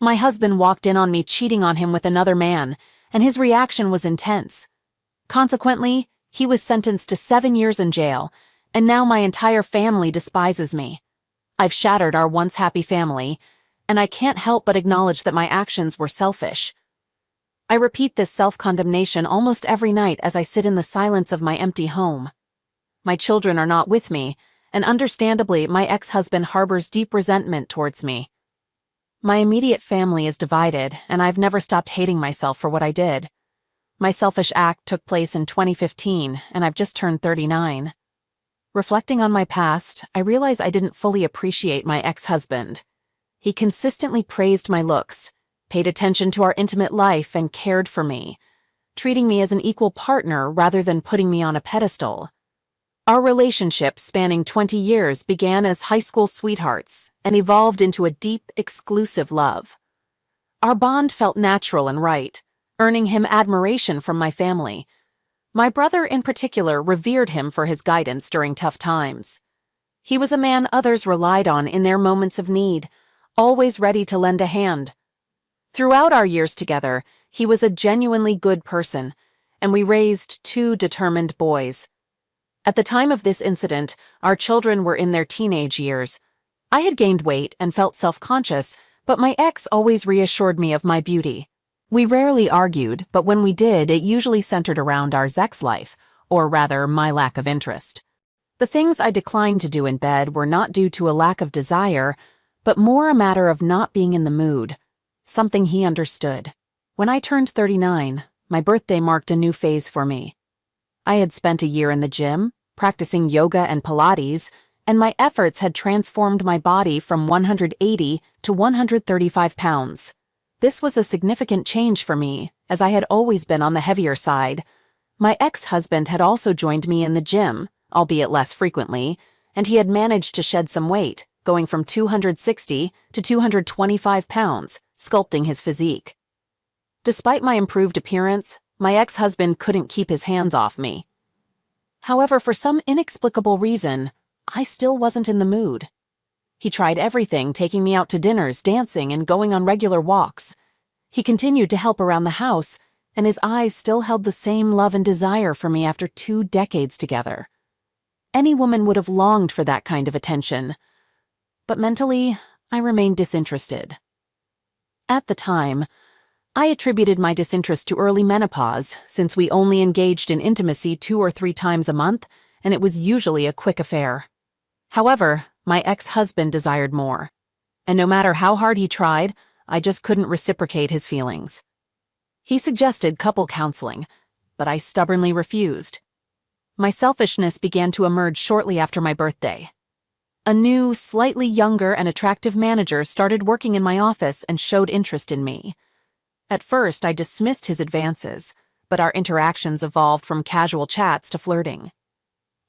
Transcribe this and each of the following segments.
My husband walked in on me cheating on him with another man, and his reaction was intense. Consequently, he was sentenced to 7 years in jail, and now my entire family despises me. I've shattered our once happy family, and I can't help but acknowledge that my actions were selfish. I repeat this self-condemnation almost every night as I sit in the silence of my empty home. My children are not with me, and understandably, my ex-husband harbors deep resentment towards me. My immediate family is divided, and I've never stopped hating myself for what I did. My selfish act took place in 2015, and I've just turned 39. Reflecting on my past, I realize I didn't fully appreciate my ex-husband. He consistently praised my looks, paid attention to our intimate life, and cared for me, treating me as an equal partner rather than putting me on a pedestal. Our relationship, spanning 20 years, began as high school sweethearts and evolved into a deep, exclusive love. Our bond felt natural and right, earning him admiration from my family. My brother, in particular, revered him for his guidance during tough times. He was a man others relied on in their moments of need, always ready to lend a hand. Throughout our years together, he was a genuinely good person, and we raised 2 determined boys. At the time of this incident, our children were in their teenage years. I had gained weight and felt self-conscious, but my ex always reassured me of my beauty. We rarely argued, but when we did, it usually centered around our sex life, or rather, my lack of interest. The things I declined to do in bed were not due to a lack of desire, but more a matter of not being in the mood, something he understood. When I turned 39, my birthday marked a new phase for me. I had spent a year in the gym, practicing yoga and Pilates, and my efforts had transformed my body from 180 to 135 pounds. This was a significant change for me, as I had always been on the heavier side. My ex-husband had also joined me in the gym, albeit less frequently, and he had managed to shed some weight, going from 260 to 225 pounds, sculpting his physique. Despite my improved appearance, my ex-husband couldn't keep his hands off me. However, for some inexplicable reason, I still wasn't in the mood. He tried everything, taking me out to dinners, dancing, and going on regular walks. He continued to help around the house, and his eyes still held the same love and desire for me after 2 decades together. Any woman would have longed for that kind of attention. But mentally, I remained disinterested. At the time, I attributed my disinterest to early menopause, since we only engaged in intimacy 2 or 3 times a month, and it was usually a quick affair. However, my ex-husband desired more, and no matter how hard he tried, I just couldn't reciprocate his feelings. He suggested couple counseling, but I stubbornly refused. My selfishness began to emerge shortly after my birthday. A new, slightly younger and attractive manager started working in my office and showed interest in me. At first, I dismissed his advances, but our interactions evolved from casual chats to flirting.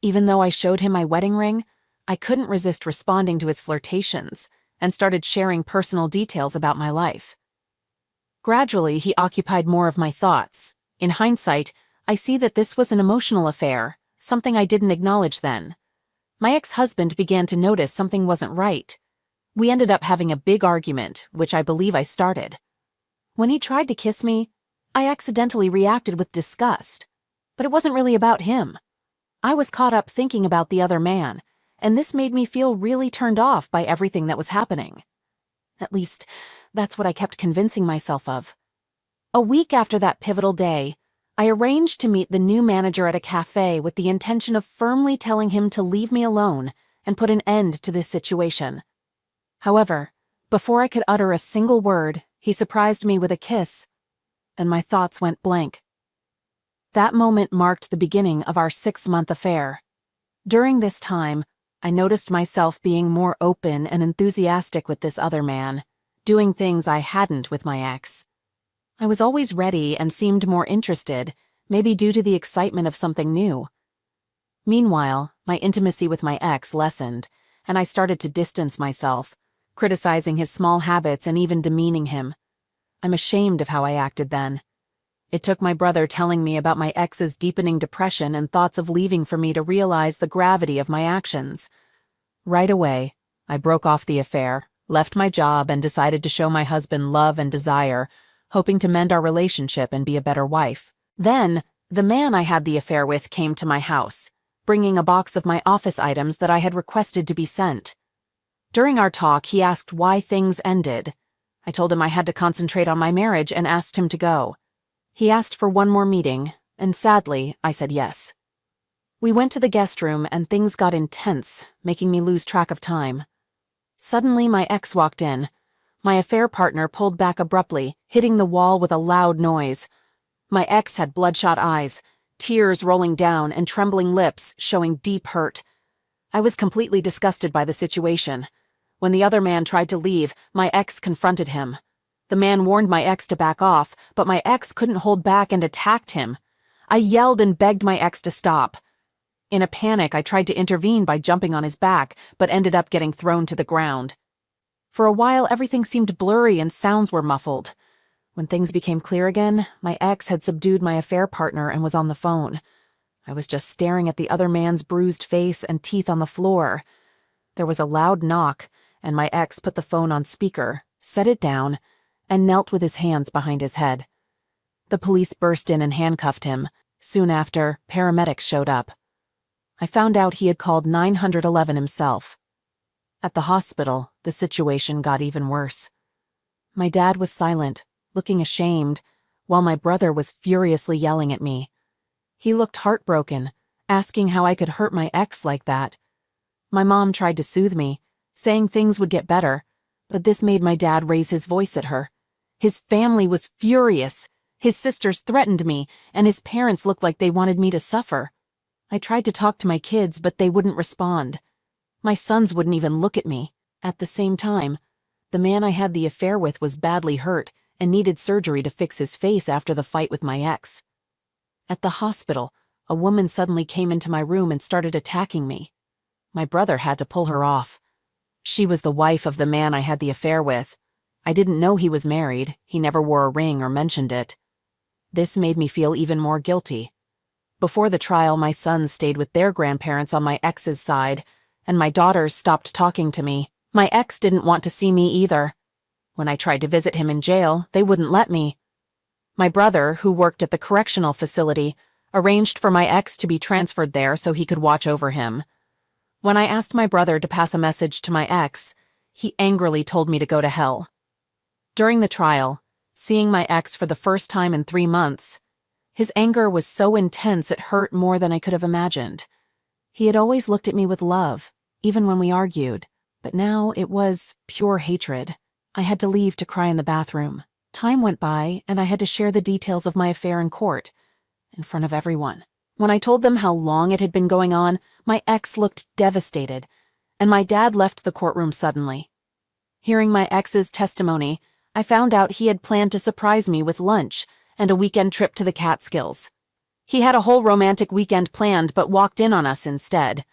Even though I showed him my wedding ring, I couldn't resist responding to his flirtations and started sharing personal details about my life. Gradually, he occupied more of my thoughts. In hindsight, I see that this was an emotional affair, something I didn't acknowledge then. My ex-husband began to notice something wasn't right. We ended up having a big argument, which I believe I started. When he tried to kiss me, I accidentally reacted with disgust. But it wasn't really about him. I was caught up thinking about the other man, and this made me feel really turned off by everything that was happening. At least, that's what I kept convincing myself of. A week after that pivotal day, I arranged to meet the new manager at a cafe with the intention of firmly telling him to leave me alone and put an end to this situation. However, before I could utter a single word, he surprised me with a kiss, and my thoughts went blank. That moment marked the beginning of our 6-month affair. During this time, I noticed myself being more open and enthusiastic with this other man, doing things I hadn't with my ex. I was always ready and seemed more interested, maybe due to the excitement of something new. Meanwhile, my intimacy with my ex lessened, and I started to distance myself, criticizing his small habits and even demeaning him. I'm ashamed of how I acted then. It took my brother telling me about my ex's deepening depression and thoughts of leaving for me to realize the gravity of my actions. Right away, I broke off the affair, left my job, and decided to show my husband love and desire, hoping to mend our relationship and be a better wife. Then, the man I had the affair with came to my house, bringing a box of my office items that I had requested to be sent. During our talk, he asked why things ended. I told him I had to concentrate on my marriage and asked him to go. He asked for one more meeting, and sadly, I said yes. We went to the guest room and things got intense, making me lose track of time. Suddenly, my ex walked in. My affair partner pulled back abruptly, hitting the wall with a loud noise. My ex had bloodshot eyes, tears rolling down, and trembling lips showing deep hurt. I was completely disgusted by the situation. When the other man tried to leave, my ex confronted him. The man warned my ex to back off, but my ex couldn't hold back and attacked him. I yelled and begged my ex to stop. In a panic, I tried to intervene by jumping on his back, but ended up getting thrown to the ground. For a while, everything seemed blurry and sounds were muffled. When things became clear again, my ex had subdued my affair partner and was on the phone. I was just staring at the other man's bruised face and teeth on the floor. There was a loud knock, and my ex put the phone on speaker, set it down, and knelt with his hands behind his head. The police burst in and handcuffed him. Soon after, paramedics showed up. I found out he had called 911 himself. At the hospital, the situation got even worse. My dad was silent, looking ashamed, while my brother was furiously yelling at me. He looked heartbroken, asking how I could hurt my ex like that. My mom tried to soothe me, saying things would get better, but this made my dad raise his voice at her. His family was furious. His sisters threatened me, and his parents looked like they wanted me to suffer. I tried to talk to my kids, but they wouldn't respond. My sons wouldn't even look at me. At the same time, the man I had the affair with was badly hurt and needed surgery to fix his face after the fight with my ex. At the hospital, a woman suddenly came into my room and started attacking me. My brother had to pull her off. She was the wife of the man I had the affair with. I didn't know he was married. He never wore a ring or mentioned it. This made me feel even more guilty. Before the trial, my sons stayed with their grandparents on my ex's side, and my daughters stopped talking to me. My ex didn't want to see me either. When I tried to visit him in jail, they wouldn't let me. My brother, who worked at the correctional facility, arranged for my ex to be transferred there so he could watch over him. When I asked my brother to pass a message to my ex, he angrily told me to go to hell. During the trial, seeing my ex for the first time in 3 months, his anger was so intense it hurt more than I could have imagined. He had always looked at me with love, even when we argued, but now it was pure hatred. I had to leave to cry in the bathroom. Time went by, and I had to share the details of my affair in court, in front of everyone. When I told them how long it had been going on, my ex looked devastated, and my dad left the courtroom suddenly. Hearing my ex's testimony, I found out he had planned to surprise me with lunch and a weekend trip to the Catskills. He had a whole romantic weekend planned but walked in on us instead.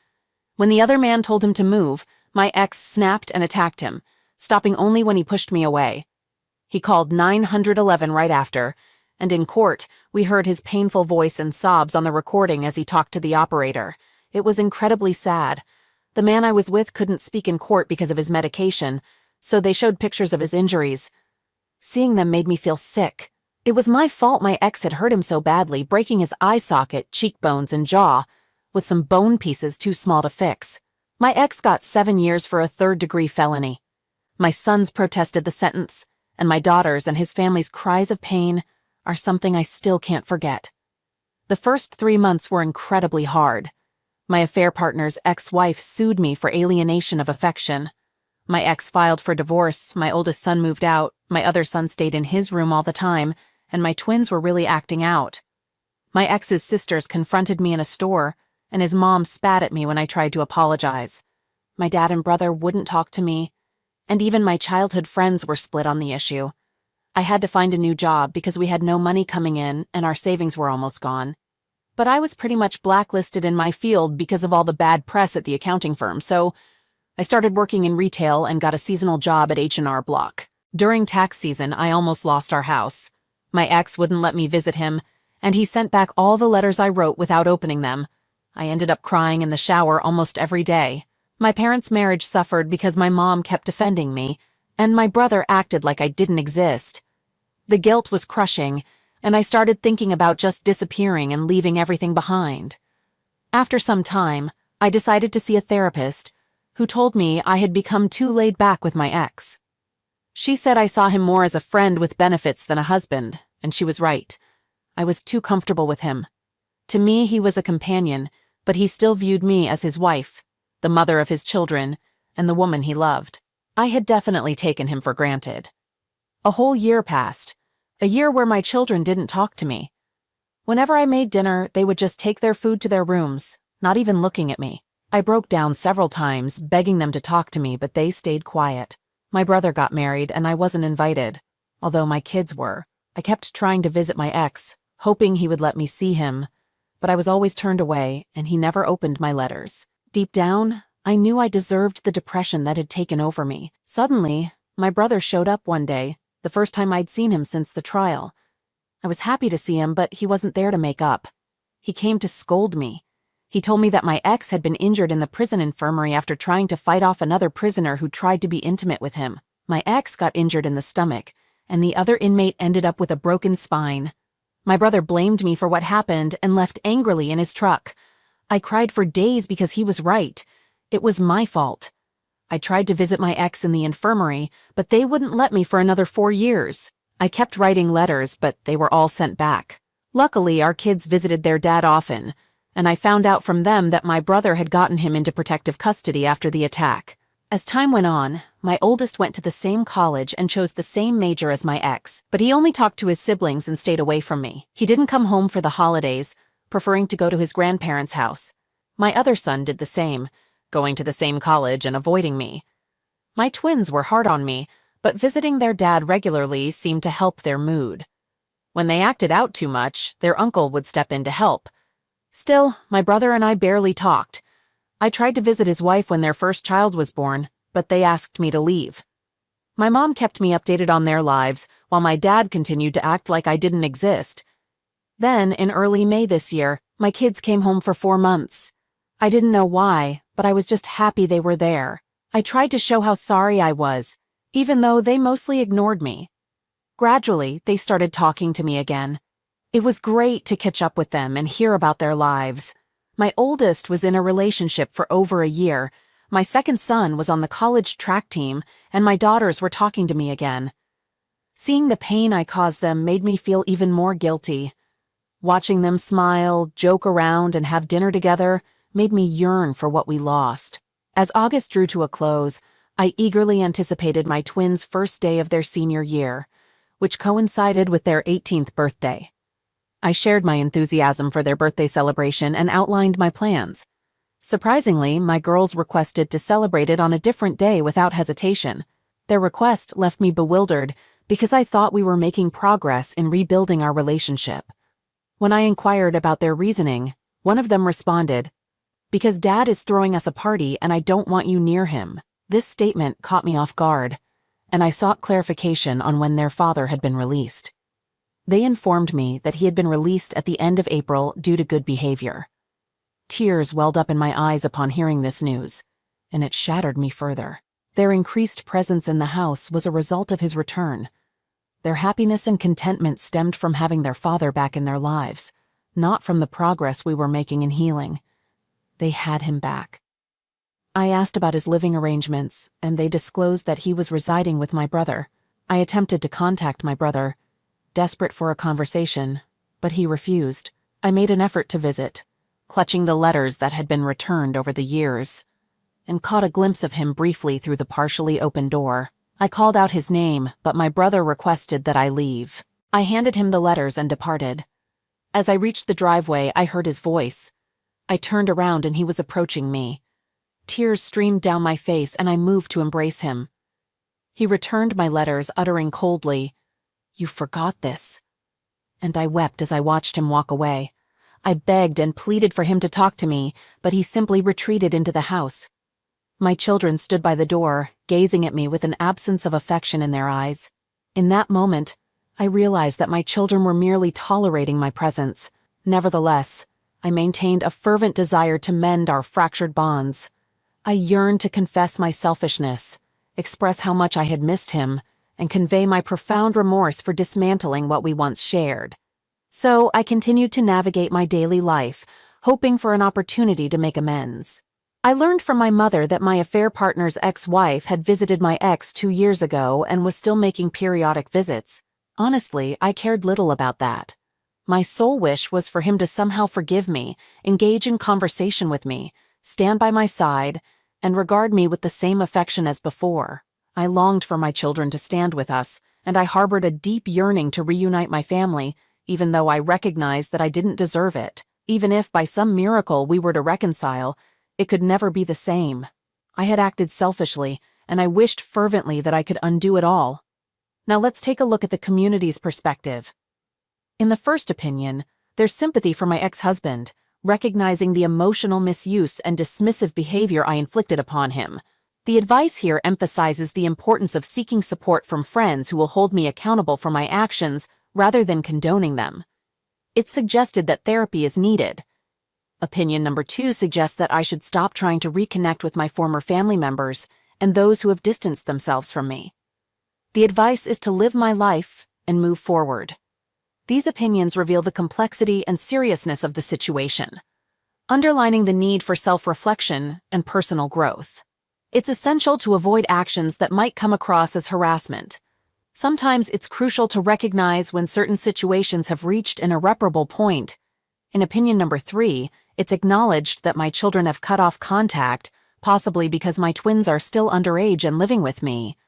When the other man told him to move, my ex snapped and attacked him, stopping only when he pushed me away. He called 911 right after, and in court, we heard his painful voice and sobs on the recording as he talked to the operator. It was incredibly sad. The man I was with couldn't speak in court because of his medication, so they showed pictures of his injuries. Seeing them made me feel sick. It was my fault my ex had hurt him so badly, breaking his eye socket, cheekbones, and jaw, with some bone pieces too small to fix. My ex got 7 years for a third-degree felony. My sons protested the sentence, and my daughters and his family's cries of pain are something I still can't forget. The first 3 months were incredibly hard. My affair partner's ex-wife sued me for alienation of affection. My ex filed for divorce, my oldest son moved out, my other son stayed in his room all the time, and my twins were really acting out. My ex's sisters confronted me in a store, and his mom spat at me when I tried to apologize. My dad and brother wouldn't talk to me, and even my childhood friends were split on the issue. I had to find a new job because we had no money coming in and our savings were almost gone. But I was pretty much blacklisted in my field because of all the bad press at the accounting firm, so I started working in retail and got a seasonal job at H&R Block. During tax season, I almost lost our house. My ex wouldn't let me visit him, and he sent back all the letters I wrote without opening them. I ended up crying in the shower almost every day. My parents' marriage suffered because my mom kept defending me, And my brother acted like I didn't exist. The guilt was crushing, and I started thinking about just disappearing and leaving everything behind. After some time, I decided to see a therapist, who told me I had become too laid back with my ex. She said I saw him more as a friend with benefits than a husband, and she was right. I was too comfortable with him. To me, he was a companion, but he still viewed me as his wife, the mother of his children, and the woman he loved. I had definitely taken him for granted. A whole year passed, a year where my children didn't talk to me. Whenever I made dinner, they would just take their food to their rooms, not even looking at me. I broke down several times, begging them to talk to me, but they stayed quiet. My brother got married, and I wasn't invited, although my kids were. I kept trying to visit my ex, hoping he would let me see him, but I was always turned away, and he never opened my letters. Deep down, I knew I deserved the depression that had taken over me. Suddenly, my brother showed up one day, the first time I'd seen him since the trial. I was happy to see him, but he wasn't there to make up. He came to scold me. He told me that my ex had been injured in the prison infirmary after trying to fight off another prisoner who tried to be intimate with him. My ex got injured in the stomach, and the other inmate ended up with a broken spine. My brother blamed me for what happened and left angrily in his truck. I cried for days because he was right. It was my fault. I tried to visit my ex in the infirmary, but they wouldn't let me for another 4 years. I kept writing letters, but they were all sent back. Luckily, our kids visited their dad often, and I found out from them that my brother had gotten him into protective custody after the attack. As time went on, my oldest went to the same college and chose the same major as my ex, but he only talked to his siblings and stayed away from me. He didn't come home for the holidays, preferring to go to his grandparents' house. My other son did the same, going to the same college and avoiding me. My twins were hard on me, but visiting their dad regularly seemed to help their mood. When they acted out too much, their uncle would step in to help. Still, my brother and I barely talked. I tried to visit his wife when their first child was born, but they asked me to leave. My mom kept me updated on their lives, while my dad continued to act like I didn't exist. Then, in early May this year, my kids came home for 4 months. I didn't know why, but I was just happy they were there. I tried to show how sorry I was, even though they mostly ignored me. Gradually, they started talking to me again. It was great to catch up with them and hear about their lives. My oldest was in a relationship for over a year, my second son was on the college track team, and my daughters were talking to me again. Seeing the pain I caused them made me feel even more guilty. Watching them smile, joke around, and have dinner together made me yearn for what we lost. As August drew to a close, I eagerly anticipated my twins' first day of their senior year, which coincided with their 18th birthday. I shared my enthusiasm for their birthday celebration and outlined my plans. Surprisingly, my girls requested to celebrate it on a different day without hesitation. Their request left me bewildered because I thought we were making progress in rebuilding our relationship. When I inquired about their reasoning, one of them responded, "Because Dad is throwing us a party and I don't want you near him." This statement caught me off guard, and I sought clarification on when their father had been released. They informed me that he had been released at the end of April due to good behavior. Tears welled up in my eyes upon hearing this news, and it shattered me further. Their increased presence in the house was a result of his return. Their happiness and contentment stemmed from having their father back in their lives, not from the progress we were making in healing. They had him back. I asked about his living arrangements, and they disclosed that he was residing with my brother. I attempted to contact my brother, desperate for a conversation, but he refused. I made an effort to visit, clutching the letters that had been returned over the years, and caught a glimpse of him briefly through the partially open door. I called out his name, but my brother requested that I leave. I handed him the letters and departed. As I reached the driveway, I heard his voice. I turned around and he was approaching me. Tears streamed down my face and I moved to embrace him. He returned my letters, uttering coldly, "You forgot this." And I wept as I watched him walk away. I begged and pleaded for him to talk to me, but he simply retreated into the house. My children stood by the door, gazing at me with an absence of affection in their eyes. In that moment, I realized that my children were merely tolerating my presence. Nevertheless, I maintained a fervent desire to mend our fractured bonds. I yearned to confess my selfishness, express how much I had missed him, and convey my profound remorse for dismantling what we once shared. So I continued to navigate my daily life, hoping for an opportunity to make amends. I learned from my mother that my affair partner's ex-wife had visited my ex 2 years ago and was still making periodic visits. Honestly, I cared little about that. My sole wish was for him to somehow forgive me, engage in conversation with me, stand by my side, and regard me with the same affection as before. I longed for my children to stand with us, and I harbored a deep yearning to reunite my family, even though I recognized that I didn't deserve it. Even if by some miracle we were to reconcile, it could never be the same. I had acted selfishly, and I wished fervently that I could undo it all. Now let's take a look at the community's perspective. In the first opinion, there's sympathy for my ex-husband, recognizing the emotional misuse and dismissive behavior I inflicted upon him. The advice here emphasizes the importance of seeking support from friends who will hold me accountable for my actions rather than condoning them. It's suggested that therapy is needed. Opinion number 2 suggests that I should stop trying to reconnect with my former family members and those who have distanced themselves from me. The advice is to live my life and move forward. These opinions reveal the complexity and seriousness of the situation, underlining the need for self-reflection and personal growth. It's essential to avoid actions that might come across as harassment. Sometimes it's crucial to recognize when certain situations have reached an irreparable point. In opinion number 3, it's acknowledged that my children have cut off contact, possibly because my twins are still underage and living with me.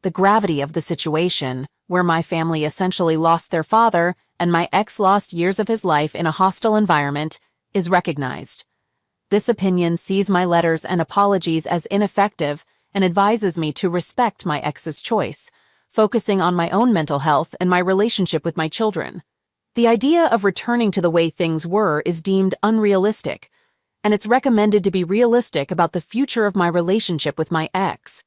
The gravity of the situation, where my family essentially lost their father and my ex lost years of his life in a hostile environment, is recognized. This opinion sees my letters and apologies as ineffective and advises me to respect my ex's choice, focusing on my own mental health and my relationship with my children. The idea of returning to the way things were is deemed unrealistic, and it's recommended to be realistic about the future of my relationship with my ex.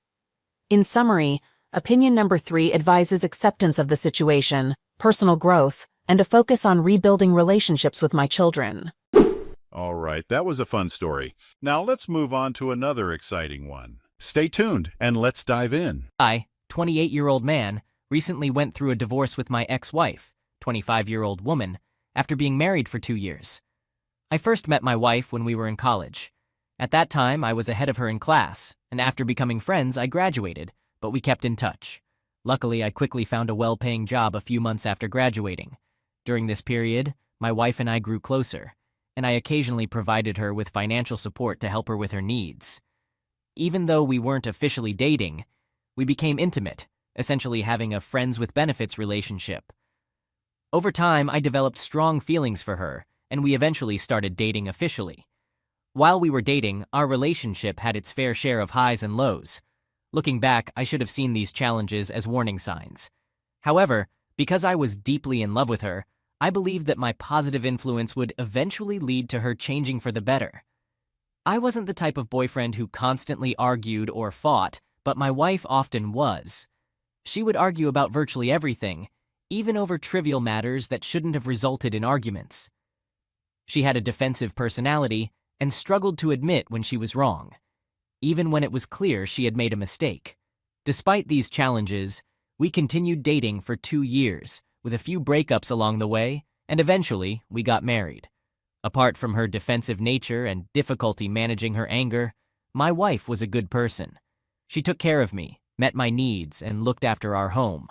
In summary, opinion number 3 advises acceptance of the situation, personal growth, and a focus on rebuilding relationships with my children. All right, that was a fun story. Now let's move on to another exciting one. Stay tuned and let's dive in. I, 28-year-old man, recently went through a divorce with my ex-wife, 25-year-old woman, after being married for 2 years. I first met my wife when we were in college. At that time, I was ahead of her in class, and after becoming friends, I graduated, but we kept in touch. Luckily, I quickly found a well-paying job a few months after graduating. During this period, my wife and I grew closer, and I occasionally provided her with financial support to help her with her needs. Even though we weren't officially dating, we became intimate, essentially having a friends-with-benefits relationship. Over time, I developed strong feelings for her, and we eventually started dating officially. While we were dating, our relationship had its fair share of highs and lows. Looking back, I should have seen these challenges as warning signs. However, because I was deeply in love with her, I believed that my positive influence would eventually lead to her changing for the better. I wasn't the type of boyfriend who constantly argued or fought, but my wife often was. She would argue about virtually everything, even over trivial matters that shouldn't have resulted in arguments. She had a defensive personality and struggled to admit when she was wrong, even when it was clear she had made a mistake. Despite these challenges, we continued dating for 2 years, with a few breakups along the way, and eventually we got married. Apart from her defensive nature and difficulty managing her anger, my wife was a good person. She took care of me, met my needs, and looked after our home.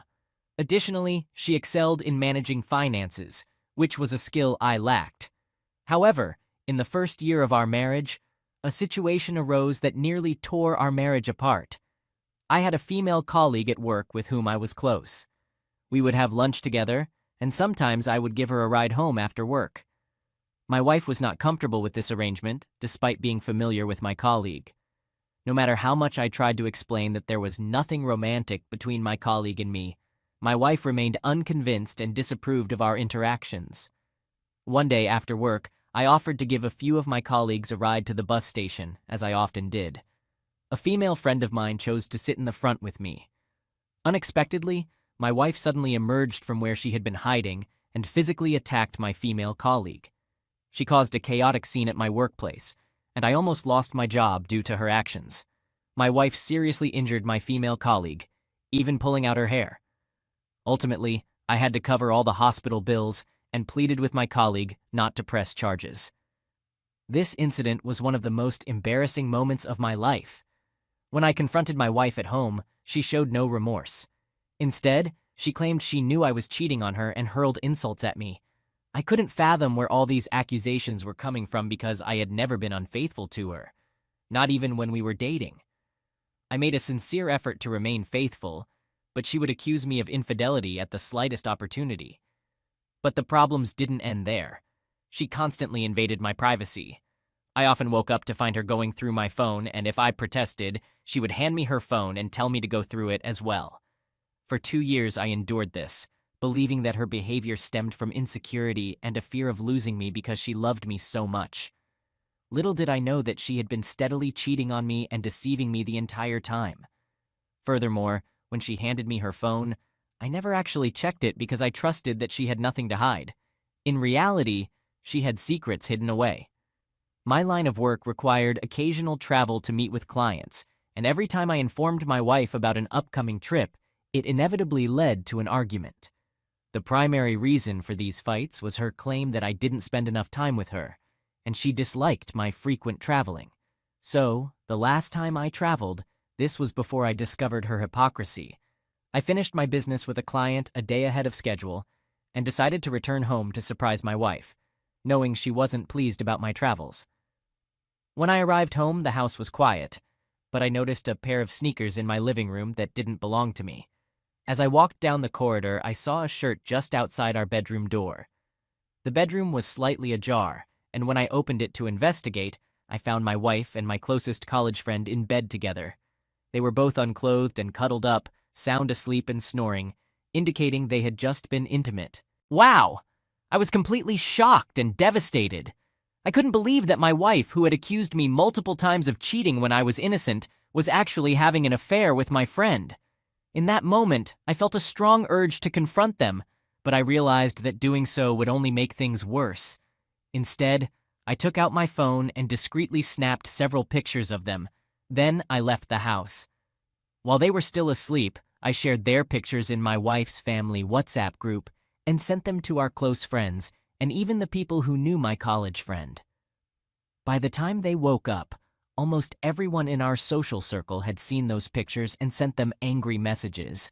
Additionally, she excelled in managing finances, which was a skill I lacked. However, in the first year of our marriage, a situation arose that nearly tore our marriage apart. I had a female colleague at work with whom I was close. We would have lunch together, and sometimes I would give her a ride home after work. My wife was not comfortable with this arrangement, despite being familiar with my colleague. No matter how much I tried to explain that there was nothing romantic between my colleague and me, my wife remained unconvinced and disapproved of our interactions. One day after work, I offered to give a few of my colleagues a ride to the bus station, as I often did. A female friend of mine chose to sit in the front with me. Unexpectedly, my wife suddenly emerged from where she had been hiding and physically attacked my female colleague. She caused a chaotic scene at my workplace, and I almost lost my job due to her actions. My wife seriously injured my female colleague, even pulling out her hair. Ultimately, I had to cover all the hospital bills and pleaded with my colleague not to press charges. This incident was one of the most embarrassing moments of my life. When I confronted my wife at home, she showed no remorse. Instead, she claimed she knew I was cheating on her and hurled insults at me. I couldn't fathom where all these accusations were coming from because I had never been unfaithful to her, not even when we were dating. I made a sincere effort to remain faithful, but she would accuse me of infidelity at the slightest opportunity. But the problems didn't end there. She constantly invaded my privacy. I often woke up to find her going through my phone, and if I protested, she would hand me her phone and tell me to go through it as well. For 2 years, I endured this, believing that her behavior stemmed from insecurity and a fear of losing me because she loved me so much. Little did I know that she had been steadily cheating on me and deceiving me the entire time. Furthermore, when she handed me her phone, I never actually checked it because I trusted that she had nothing to hide. In reality, she had secrets hidden away. My line of work required occasional travel to meet with clients, and every time I informed my wife about an upcoming trip, it inevitably led to an argument. The primary reason for these fights was her claim that I didn't spend enough time with her, and she disliked my frequent traveling. So, the last time I traveled, this was before I discovered her hypocrisy. I finished my business with a client a day ahead of schedule and decided to return home to surprise my wife, knowing she wasn't pleased about my travels. When I arrived home, the house was quiet, but I noticed a pair of sneakers in my living room that didn't belong to me. As I walked down the corridor, I saw a shirt just outside our bedroom door. The bedroom was slightly ajar, and when I opened it to investigate, I found my wife and my closest college friend in bed together. They were both unclothed and cuddled up, sound asleep and snoring, indicating they had just been intimate. Wow! I was completely shocked and devastated. I couldn't believe that my wife, who had accused me multiple times of cheating when I was innocent, was actually having an affair with my friend. In that moment, I felt a strong urge to confront them, but I realized that doing so would only make things worse. Instead, I took out my phone and discreetly snapped several pictures of them. Then I left the house. While they were still asleep, I shared their pictures in my wife's family WhatsApp group and sent them to our close friends and even the people who knew my college friend. By the time they woke up, almost everyone in our social circle had seen those pictures and sent them angry messages.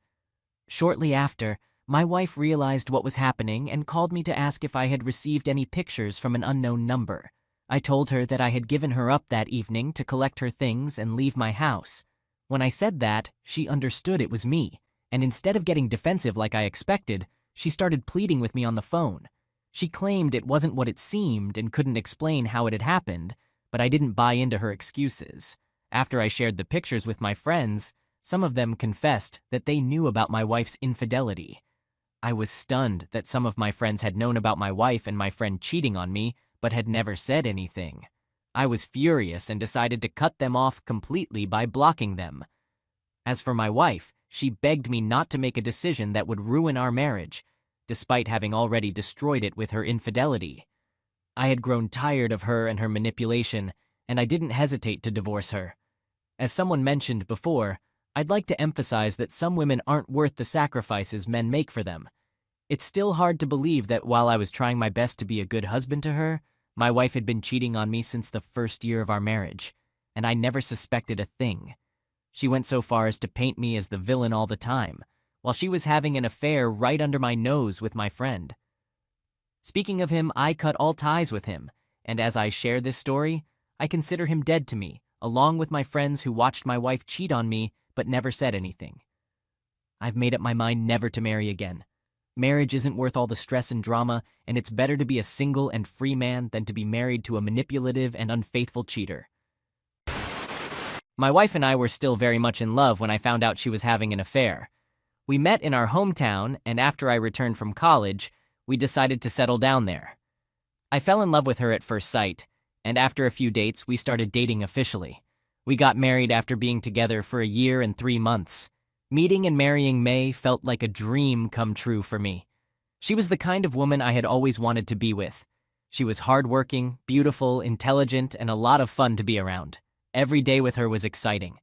Shortly after, my wife realized what was happening and called me to ask if I had received any pictures from an unknown number. I told her that I had given her up that evening to collect her things and leave my house. When I said that, she understood it was me, and instead of getting defensive like I expected, she started pleading with me on the phone. She claimed it wasn't what it seemed and couldn't explain how it had happened, but I didn't buy into her excuses. After I shared the pictures with my friends, some of them confessed that they knew about my wife's infidelity. I was stunned that some of my friends had known about my wife and my friend cheating on me, but had never said anything. I was furious and decided to cut them off completely by blocking them. As for my wife, she begged me not to make a decision that would ruin our marriage, despite having already destroyed it with her infidelity. I had grown tired of her and her manipulation, and I didn't hesitate to divorce her. As someone mentioned before, I'd like to emphasize that some women aren't worth the sacrifices men make for them. It's still hard to believe that while I was trying my best to be a good husband to her, my wife had been cheating on me since the first year of our marriage, and I never suspected a thing. She went so far as to paint me as the villain all the time, while she was having an affair right under my nose with my friend. Speaking of him, I cut all ties with him, and as I share this story, I consider him dead to me, along with my friends who watched my wife cheat on me but never said anything. I've made up my mind never to marry again. Marriage isn't worth all the stress and drama, and it's better to be a single and free man than to be married to a manipulative and unfaithful cheater. My wife and I were still very much in love when I found out she was having an affair. We met in our hometown, and after I returned from college, we decided to settle down there. I fell in love with her at first sight, and after a few dates, we started dating officially. We got married after being together for a year and 3 months. Meeting and marrying May felt like a dream come true for me. She was the kind of woman I had always wanted to be with. She was hardworking, beautiful, intelligent, and a lot of fun to be around. Every day with her was exciting.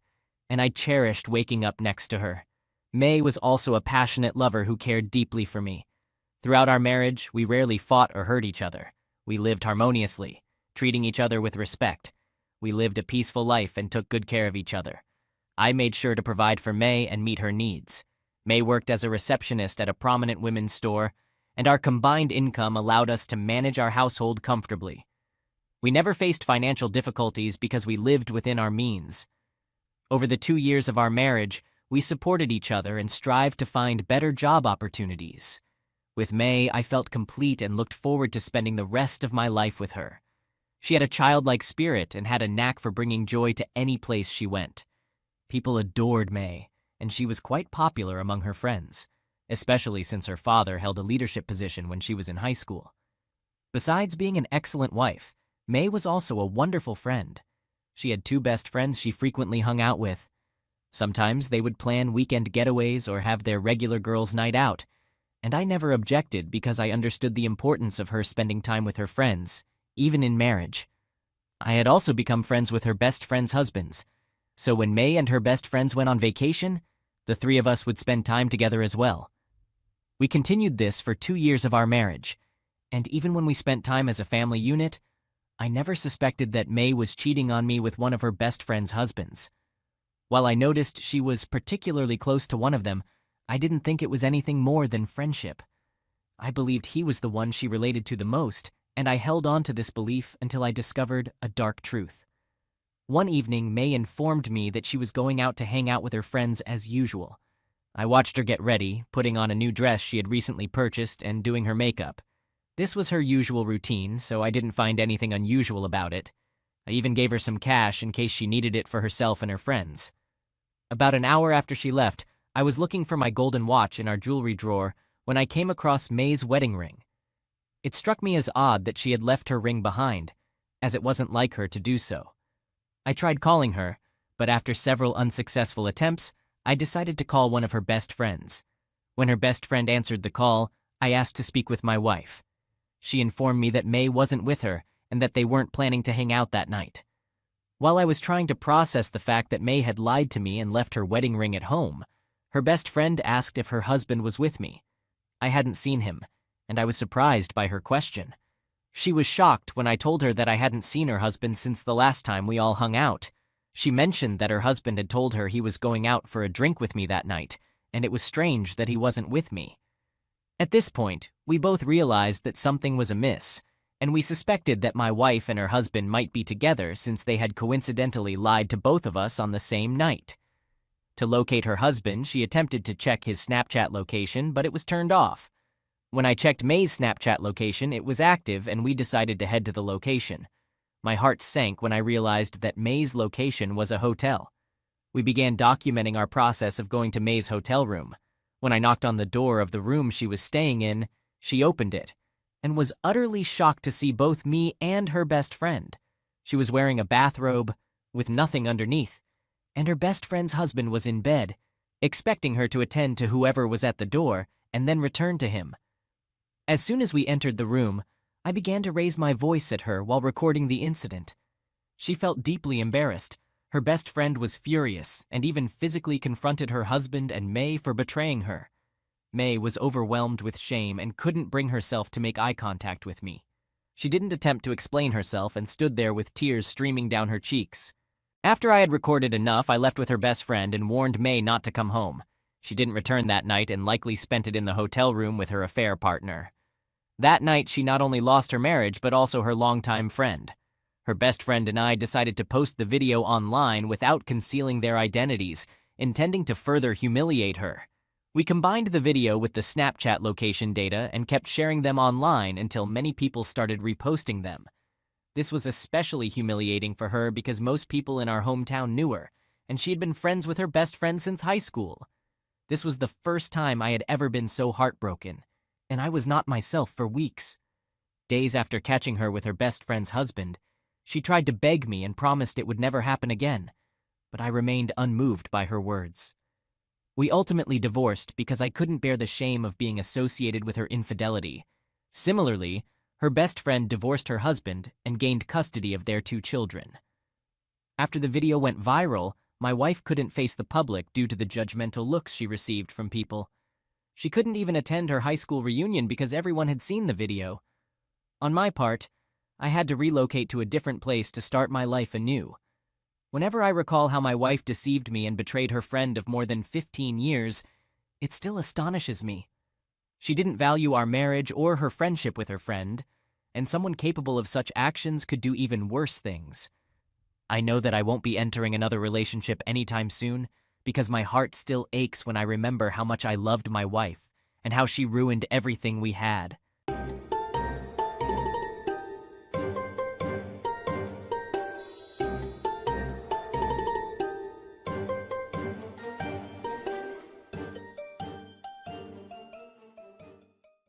and I cherished waking up next to her. May was also a passionate lover who cared deeply for me. Throughout our marriage, we rarely fought or hurt each other. We lived harmoniously, treating each other with respect. We lived a peaceful life and took good care of each other. I made sure to provide for May and meet her needs. May worked as a receptionist at a prominent women's store, and our combined income allowed us to manage our household comfortably. We never faced financial difficulties because we lived within our means. Over the 2 years of our marriage, we supported each other and strived to find better job opportunities. With May, I felt complete and looked forward to spending the rest of my life with her. She had a childlike spirit and had a knack for bringing joy to any place she went. People adored May, and she was quite popular among her friends, especially since her father held a leadership position when she was in high school. Besides being an excellent wife, May was also a wonderful friend. She had 2 best friends she frequently hung out with. Sometimes they would plan weekend getaways or have their regular girls' night out, and I never objected because I understood the importance of her spending time with her friends, even in marriage. I had also become friends with her best friends' husbands, so when May and her best friends went on vacation, the 3 of us would spend time together as well. We continued this for 2 years of our marriage, and even when we spent time as a family unit, I never suspected that May was cheating on me with one of her best friends' husbands. While I noticed she was particularly close to one of them, I didn't think it was anything more than friendship. I believed he was the one she related to the most, and I held on to this belief until I discovered a dark truth. One evening, May informed me that she was going out to hang out with her friends as usual. I watched her get ready, putting on a new dress she had recently purchased and doing her makeup. This was her usual routine, so I didn't find anything unusual about it. I even gave her some cash in case she needed it for herself and her friends. About an hour after she left, I was looking for my golden watch in our jewelry drawer when I came across May's wedding ring. It struck me as odd that she had left her ring behind, as it wasn't like her to do so. I tried calling her, but after several unsuccessful attempts, I decided to call one of her best friends. When her best friend answered the call, I asked to speak with my wife. She informed me that May wasn't with her and that they weren't planning to hang out that night. While I was trying to process the fact that May had lied to me and left her wedding ring at home, her best friend asked if her husband was with me. I hadn't seen him, and I was surprised by her question. She was shocked when I told her that I hadn't seen her husband since the last time we all hung out. She mentioned that her husband had told her he was going out for a drink with me that night, and it was strange that he wasn't with me. At this point, we both realized that something was amiss, and we suspected that my wife and her husband might be together since they had coincidentally lied to both of us on the same night. To locate her husband, she attempted to check his Snapchat location, but it was turned off. When I checked May's Snapchat location, it was active, and we decided to head to the location. My heart sank when I realized that May's location was a hotel. We began documenting our process of going to May's hotel room. When I knocked on the door of the room she was staying in, she opened it, and was utterly shocked to see both me and her best friend. She was wearing a bathrobe with nothing underneath, and her best friend's husband was in bed, expecting her to attend to whoever was at the door and then return to him. As soon as we entered the room, I began to raise my voice at her while recording the incident. She felt deeply embarrassed. Her best friend was furious and even physically confronted her husband and May for betraying her. May was overwhelmed with shame and couldn't bring herself to make eye contact with me. She didn't attempt to explain herself and stood there with tears streaming down her cheeks. After I had recorded enough, I left with her best friend and warned May not to come home. She didn't return that night and likely spent it in the hotel room with her affair partner. That night, she not only lost her marriage, but also her longtime friend. Her best friend and I decided to post the video online without concealing their identities, intending to further humiliate her. We combined the video with the Snapchat location data and kept sharing them online until many people started reposting them. This was especially humiliating for her because most people in our hometown knew her, and she had been friends with her best friend since high school. This was the first time I had ever been so heartbroken, and I was not myself for weeks. Days after catching her with her best friend's husband, she tried to beg me and promised it would never happen again, but I remained unmoved by her words. We ultimately divorced because I couldn't bear the shame of being associated with her infidelity. Similarly, her best friend divorced her husband and gained custody of their 2 children. After the video went viral, My wife couldn't face the public due to the judgmental looks she received from people. She couldn't even attend her high school reunion because everyone had seen the video. On my part, I had to relocate to a different place to start my life anew. Whenever I recall how my wife deceived me and betrayed her friend of more than 15 years, it still astonishes me. She didn't value our marriage or her friendship with her friend, and someone capable of such actions could do even worse things. I know that I won't be entering another relationship anytime soon because my heart still aches when I remember how much I loved my wife and how she ruined everything we had.